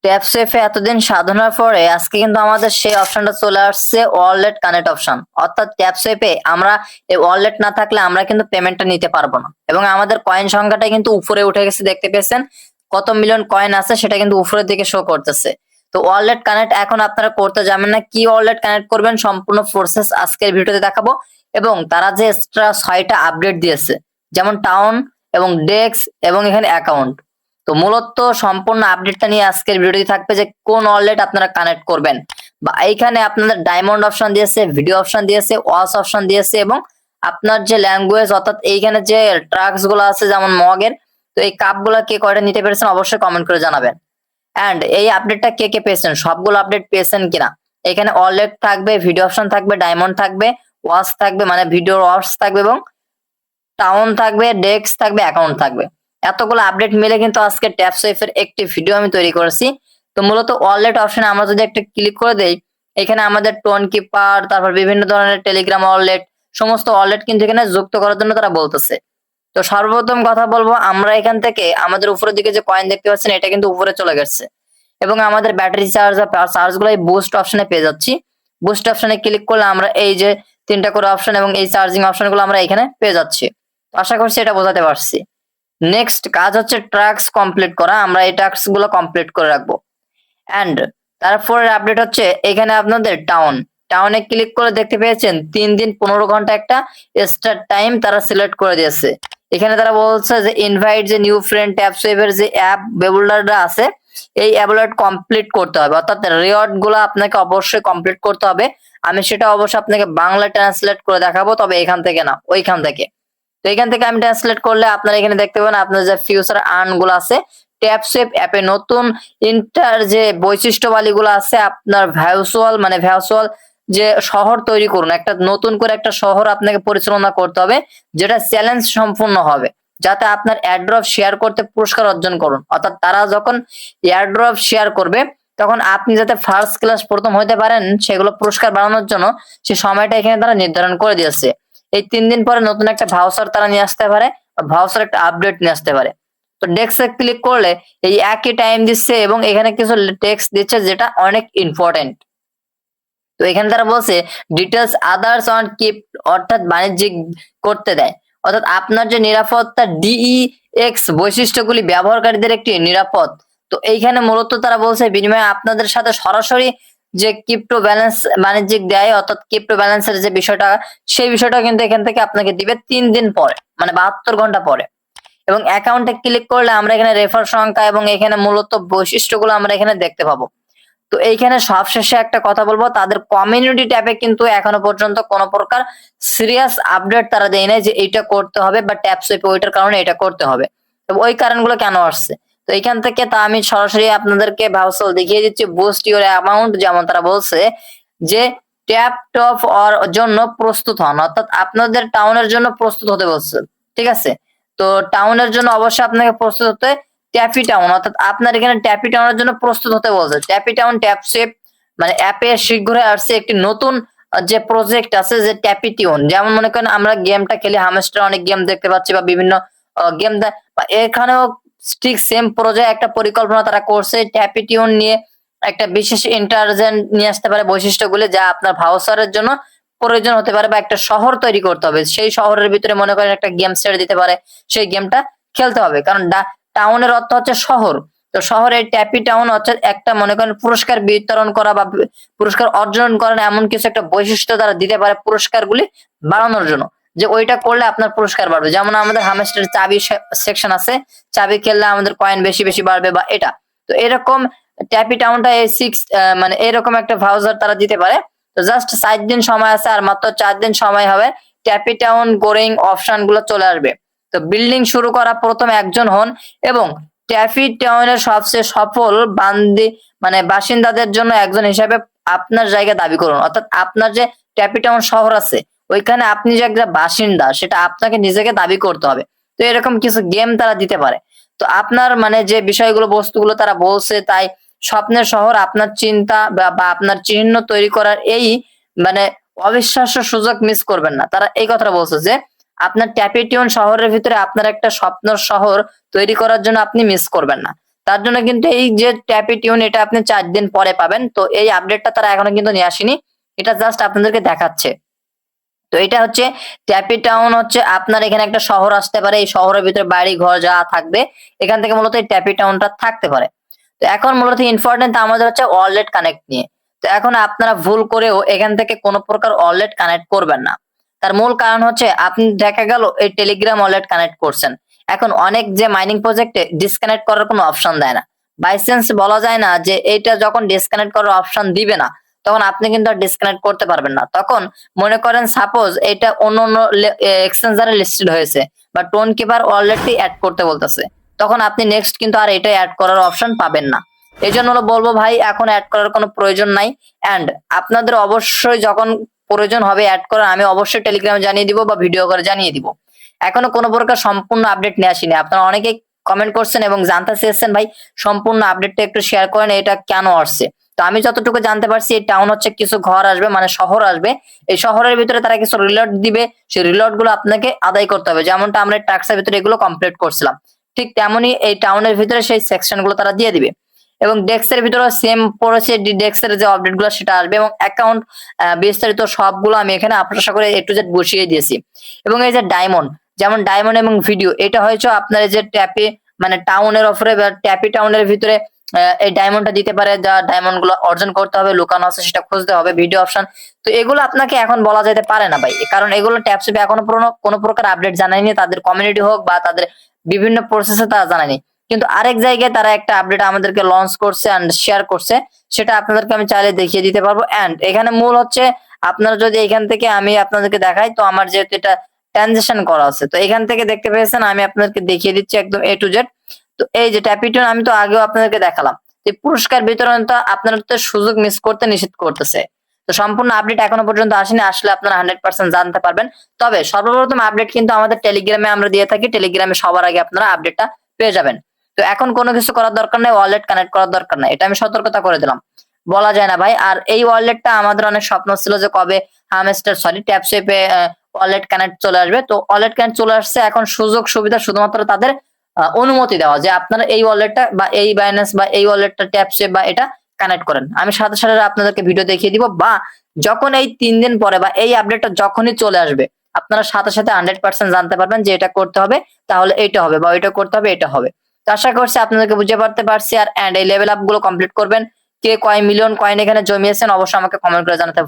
Tap সেফে এতদিন সাধনার পরে আজকে কিন্তু আমাদের সেই অপশনটা চলে আসছে ওয়ালেট কানেক্ট অপশন। অর্থাৎ ট্যাপ সেফে আমরা এই ওয়ালেট না থাকলে আমরা কিন্তু পেমেন্টটা নিতে পারবো না, এবং আমাদের কয়েন সংখ্যাটা কিন্তু উপরে উঠে গেছে, দেখতে পেয়েছেন কত মিলিয়ন কয়েন আছে সেটা কিন্তু উপরের দিকে শো করতেছে। তো ওয়ালেট কানেক্ট এখন আপনারা করতে যাবেন না, কি ওয়ালেট কানেক্ট করবেন সম্পূর্ণ প্রসেস আজকের ভিডিওতে দেখাবো। এবং তারা যে এক্সট্রা 6টা আপডেট দিয়েছে, যেমন টাউন এবং ডেক্স এবং এখানে অ্যাকাউন্ট। তো মূলত সম্পূর্ণ আপডেটটা নিয়ে আজকের ভিডিওটি থাকবে যে কোন ওয়ালেট আপনারা কানেক্ট করবেন, বা এইখানে আপনাদের ডায়মন্ড অপশন দিয়েছে, ভিডিও অপশন দিয়েছে, ওয়াচ অপশন দিয়েছে, এবং আপনার যে ল্যাঙ্গুয়েজ অর্থাৎ এইখানে যে ট্রাক্স গুলো আছে যেমন মগের, তো এই কাপ গুলা কে কয়টা নিতে পেরেছেন অবশ্যই কমেন্ট করে জানাবেন। এন্ড এই আপডেটটা কে কে পেয়েছেন, সবগুলো আপডেট পেয়েছেন কিনা। এখানে ওয়ালেট থাকবে, ভিডিও অপশন থাকবে, ডায়মন্ড থাকবে, ওয়াচ থাকবে মানে ভিডিও ওয়াচ থাকবে, এবং টাউন থাকবে, ডেস্ক থাকবে, অ্যাকাউন্ট থাকবে। এতগুলো আপডেট মিলে কিন্তু আজকে ট্যাপ সেফের একটি ভিডিও আমি তৈরি করেছি। তো মূলত ওয়ালেট অপশনে আমরা যদি একটা ক্লিক করে দেই, এখানে আমাদের টোন কিপার, তারপর বিভিন্ন ধরনের টেলিগ্রাম ওয়ালেট, সমস্ত ওয়ালেট কিন্তু এখানে যুক্ত করার জন্য তারা বলতেছে। তো সর্বপ্রথম কথা বলবো, আমরা এখান থেকে আমাদের উপরের দিকে যে কয়েন দেখতে পাচ্ছেন এটা কিন্তু উপরে চলে গেছে, এবং আমাদের ব্যাটারি চার্জ আর চার্জ গুলো এই বুস্ট অপশনে পেয়ে যাচ্ছি। বুস্ট অপশনে ক্লিক করলে আমরা এই যে 3টা করে অপশন এবং এই চার্জিং অপশন গুলো আমরা এখানে পেয়ে যাচ্ছি। আশা করছি এটা বোঝাতে পারছি। নেক্সট কাজ হচ্ছে টাস্ক কমপ্লিট করা, আমরা এই টাস্ক গুলো কমপ্লিট করে রাখবো। এন্ড তারপরে আপডেট হচ্ছে এখানে আপনাদের টাউনে ক্লিক করে দেখতে পেয়েছেন 3 দিন 15 ঘন্টা একটা স্টার্ট টাইম তারা সিলেক্ট করে দিয়েছে। এখানে তারা বলছে যে ইনভাইট যে নিউ ফ্রেন্ড ট্যাপ সেভের যে অ্যাপ বেবুলাররা আছে, এই অ্যাবুলার কমপ্লিট করতে হবে, অর্থাৎ রিওয়ার্ড গুলো আপনাকে অবশ্যই কমপ্লিট করতে হবে। আমি সেটা অবশ্যই আপনাকে বাংলা ট্রান্সলেট করে দেখাবো, তবে এখান থেকে না, ওইখান থেকে। তো এখান থেকে আমি ট্রান্সলেট করলে আপনারা এখানে দেখতে পাবেন আপনার যে ফিউচার আর্ন গুলো আছে, ট্যাপ সেভ অ্যাপে নতুন ইন্টার যে বৈশিষ্ট্যবালী গুলো আছে, আপনার ভার্চুয়াল যে শহর তৈরি করুন, একটা নতুন করে একটা শহর আপনাকে পরিচালনা করতে হবে, যেটা চ্যালেঞ্জ সম্পূর্ণ হবে, যাতে আপনার এয়ারড্রপ শেয়ার করতে পুরস্কার অর্জন করুন। অর্থাৎ তারা যখন এয়ারড্রপ শেয়ার করবে তখন আপনি যাতে ফার্স্ট ক্লাস প্রথম হইতে পারেন, সেগুলো পুরস্কার বাড়ানোর জন্য সেই সময়টা এখানে তারা নির্ধারণ করে দিয়েছে। এই 3 দিন পরে নতুন একটা ভাউচার তারা নিয়ে আসতে পারে, ভাউচার একটা আপডেট নিয়ে আসতে পারে। তো ডেস্কে ক্লিক করলে এই একই টাইম দিচ্ছে, এবং এখানে কিছু টেক্সট দিচ্ছে যেটা অনেক ইম্পর্টেন্ট। তো এখানে তারা বলছে ডিটেলস আদার্স অন কিপ, অর্থাৎ বাণিজ্যিক করতে দেয়, অর্থাৎ আপনার যে নিরাপত্তা ডিইএক্স বৈশিষ্ট্যগুলি ব্যবহারকারীদের একটি নিরাপদ। তো এইখানে মূলত তারা বলছে বিনিময়ে আপনাদের সাথে সরাসরি যে ক্রিপ্টো ব্যালেন্স বাণিজ্যিক দেয়, অর্থাৎ ক্রিপ্টো ব্যালেন্সের যে বিষয়টা, সেই বিষয়টা কিন্তু এখান থেকে আপনাকে দিবে 3 দিন পরে, মানে 72 ঘন্টা পরে। এবং অ্যাকাউন্টে ক্লিক করলে আমরা এখানে রেফার সংখ্যা এবং এখানে মূলত বৈশিষ্ট্যগুলো আমরা এখানে দেখতে পাবো। তো এইখানে সবশেষে একটা কথা বলবো, তাদের কমিউনিটি ট্যাবে কিন্তু এখনো পর্যন্ত কোনো প্রকার সিরিয়াস আপডেট তারা দেয় নাই যে এইটা করতে হবে, বা ট্যাপ সুইপ ওইটার কারণে এটা করতে হবে। তো ওই কারণগুলো কেন আসছে, তো এইখান থেকে তা আমি সরাসরি আপনাদেরকে ভাউচার দেখিয়ে দিচ্ছি। বুস্ট ইউর অ্যামাউন্ট, যেমন তারা বলছে যে ট্যাপ টপ অর জন্য প্রস্তুত হন, অর্থাৎ আপনাদের টাউনের জন্য প্রস্তুত হতে বলছে। ঠিক আছে, তো টাউনের জন্য অবশ্যই আপনাকে প্রস্তুত হতে, ট্যাপি টাউন অর্থাৎ আপনার এখানে ট্যাপি টাউনের জন্য প্রস্তুত হতে বলছে। ট্যাপি টাউন ট্যাপ সেভ মানে অ্যাপে শীঘ্রই আসছে একটি নতুন যে প্রজেক্ট আছে যে ট্যাপি টিউন। যেমন মনে করেন আমরা গেমটা খেলি, হামস্টার অনেক গেম দেখতে পাচ্ছি বা বিভিন্ন গেম, এখানেও ঠিক সেম প্রজেক্ট একটা পরিকল্পনা তারা করছে ট্যাপি টিউন নিয়ে, একটা বিশেষ ইন্টারজেন্ট নিয়ে আসতে পারে বৈশিষ্ট্যগুলি যা আপনার ভাউচারের জন্য প্রয়োজন হতে পারে, বা একটা শহর তৈরি করতে হবে, সেই শহরের ভিতরে মনে করেন একটা গেম ছেড়ে দিতে পারে, সেই গেমটা খেলতে হবে, কারণ টাউনের অর্থ হচ্ছে শহর। তো শহরের ট্যাপি টাউন হচ্ছে একটা মনে করেন পুরস্কার বিতরণ করা বা পুরস্কার অর্জন করেন এমন কিছু একটা বৈশিষ্ট্য তারা দিতে পারে পুরস্কারগুলি বাড়ানোর জন্য, যে ওইটা করলে আপনার পুরস্কার বাড়বে। যেমন আমাদের হামস্টার চাবি সেকশন আছে, চাবি খেললে আমাদের কয়েন বেশি বেশি বাড়বে বা এটা। তো এরকম ট্যাপি টাউনটা এই 6 মানে এরকম একটা ভাউচার তারা দিতে পারে। তো জাস্ট 7 দিন সময় আছে, আর মাত্র 4 দিন সময় হবে ট্যাপি টাউন গোরিং অপশন গুলো চলে আসবে। তো বিল্ডিং শুরু করা প্রথম একজন হন, এবং ট্যাফি টাউনের সবচেয়ে সফল বাসিন্দাদের জন্য একজন হিসাবে আপনার জায়গা দাবি করুন, অর্থাৎ আপনার যে ট্যাপি টাউন শহর আছে ওইখানে আপনি যে একটা বাসিন্দা সেটা আপনাকে নিজেকে দাবি করতে হবে। তো এরকম কিছু গেম তারা দিতে পারে। তো আপনার যে বিষয়গুলো বস্তুগুলো তারা বলছে, তাই স্বপ্নের শহর আপনার চিন্তা বা আপনার চিহ্ন তৈরি করার এই মানে অবিশ্বাস্য সুযোগ মিস করবেন না। তারা এই কথাটা বলছে যে আপনার ট্যাপিটিউন শহরের ভিতরে আপনার একটা স্বপ্নের শহর তৈরি করার জন্য আপনি মিস করবেন না। তার জন্য কিন্তু এই যে ট্যাপি টিউন এটা আপনি 4 দিন পরে পাবেন। তো এই আপডেটটা তারা এখনো কিন্তু নিয়ে আসেনি। এটা জাস্ট আপনাদেরকে দেখাচ্ছে। তো এটা হচ্ছে ট্যাপি টাউন হচ্ছে আপনার এখানে একটা শহর আসতে পারে। এই শহরের ভিতরে বাড়ি ঘর যা থাকবে এখান থেকে মূলত এই ট্যাপি টাউনটা থাকতে পারে। তো এখন মূলত ইম্পর্টেন্ট আমাদের হচ্ছে ওয়ালেট কানেক্ট নিয়ে। তো এখন আপনারা ভুল করেও এখান থেকে কোনো প্রকার ওয়ালেট কানেক্ট করবেন না। তার মূল কারণ হচ্ছে আপনি দেখা গেল এই টেলিগ্রাম ওয়ালেট কানেক্ট করছেন। এখন অনেক যে মাইনিং প্রজেক্টে ডিসকানেক্ট করার কোনো অপশন দেয় না। বাই চান্স বলা যায় না যে এইটা যখন ডিসকানেক্ট করার অপশন দিবে না তখন আপনি কিন্তু আর ডিসকানেক্ট করতে পারবেন না। তখন মনে করেন সাপোজ এটা অন্য এক্সচেঞ্জারে লিস্টেড হয়েছে বা টোন কিপার ওয়ালেটটি অ্যাড করতে বলতেছে, তখন আপনি নেক্সট কিন্তু আর এটা অ্যাড করার অপশন পাবেন না। এই জন্য বলবো ভাই এখন অ্যাড করার কোনো প্রয়োজন নাই। অ্যান্ড আপনাদের অবশ্যই যখন প্রয়োজন হবে অ্যাড করার আমি অবশ্যই টেলিগ্রামে জানিয়ে দিব বা ভিডিও করে জানিয়ে দিব। এখনো কোনো প্রকার সম্পূর্ণ আপডেট নিয়ে আসিনি। আপনারা অনেকেই কমেন্ট করছেন এবং জানতে চেয়েছেন ভাই সম্পূর্ণ আপডেটটা একটু শেয়ার করেন, এটা কেন আসছে। তো আমি যতটুকু জানতে পারছি এই টাউন হচ্ছে কিছু ঘর আসবে, মানে শহর আসবে। এই শহরের ভিতরে তারা কিছু রিলট দিবে, সেই রিলট গুলো আপনাকে আদায় করতে হবে। যেমনটা আমরা টাস্কের ভিতরে এগুলো কমপ্লিট করছিলাম, ঠিক তেমনই এই টাউনের ভিতরে সেই সেকশন গুলো তারা দিয়ে দিবে। এবং ডেস্কের ভিতরে সেম পড়েছে, ডেস্কের যে আপডেট গুলো সেটা আসবে এবং অ্যাকাউন্ট বিস্তারিত সবগুলো আমি এখানে আপনার সাথে A to Z বসিয়ে দিয়েছি। এবং এই যে ডায়মন্ড, যেমন ডায়মন্ড এবং ভিডিও, এটা হয়তো আপনার এই যে ট্যাপে মানে টাউনের অফারে বা ট্যাপি টাউনের ভিতরে এই ডায়মন্ডটা দিতে পারে, যা ডায়মন্ড গুলো অর্জন করতে হবে, লুকানো আছে সেটা খুঁজতে হবে, ভিডিও অপশন। তো এগুলো আপনাকে এখন বলা যেতে পারে না ভাই, কারণ এগুলো ট্যাপসিপে এখনো কোনো প্রকার আপডেট জানায়নি, তাদের কমিউনিটি হোক বা তাদের বিভিন্ন প্রসেসে তারা জানায়নি। কিন্তু আরেক জায়গায় তারা একটা আপডেট আমাদেরকে লঞ্চ করছে এন্ড শেয়ার করছে, সেটা আপনাদেরকে আমি চাইলে দেখিয়ে দিতে পারবো। এন্ড এখানে মূল হচ্ছে আপনারা যদি এখান থেকে আমি আপনাদেরকে দেখাই, তো আমার যেহেতু এটা ট্রানজেকশন করা আছে তো এখান থেকে দেখতে পেয়েছেন, আমি আপনাদেরকে দেখিয়ে দিচ্ছি একদম A to Z। তো এই যে ট্যাপিটন আমি তো আগেও আপনাদেরকে দেখালাম, এই পুরস্কার বিতরণটা আপনারা তো সুযোগ মিস করতে নিষেধ করতেছে। তো সম্পূর্ণ আপডেট এখনো পর্যন্ত আসেনি, আসলে আপনারা 100% জানতে পারবেন। তবে সর্বপ্রথম আপডেট কিন্তু আমাদের টেলিগ্রামে আমরা দিয়ে থাকি, টেলিগ্রামে সবার আগে আপনারা আপডেটটা পেয়ে যাবেন। তো এখন কোনো কিছু করার দরকার নেই, ওয়ালেট কানেক্ট করার দরকার নাই, এটা আমি সতর্কতা করে দিলাম। বলা যায় না ভাই। আর এই ওয়ালেটটা আমাদের অনেক স্বপ্ন ছিল যে কবে ট্যাপসেপে ওয়ালেট কানেক্ট চলে আসবে। তো ওয়ালেট কানেক্ট চলে আসছে, এখন সুযোগ সুবিধা শুধুমাত্র তাদের অনুমতি দেওয়া যে আপনারা এই ওয়ালেটটা বা এই বাইন্যান্স বা এই ওয়ালেটটা ট্যাপসেপ বা এটা কানেক্ট করেন। আমি সাথে সাথে আপনাদেরকে ভিডিও দেখিয়ে দিব, বা যখন এই 3 দিন পরে বা এই আপডেটটা যখনই চলে আসবে আপনারা সাথে সাথে 100% জানতে পারবেন যে এটা করতে হবে তাহলে এটা হবে, বা এটা করতে হবে এটা হবে। তো আশা করছি আপনাদেরকে বুঝে পারতে পারছি। আর এই লেভেল আপ গুলো কমপ্লিট করবেন। কে কয় মিলিয়ন কয়েন এখানে জমিয়েছেন অবশ্যই আমাকে কমেন্ট করে জানাতে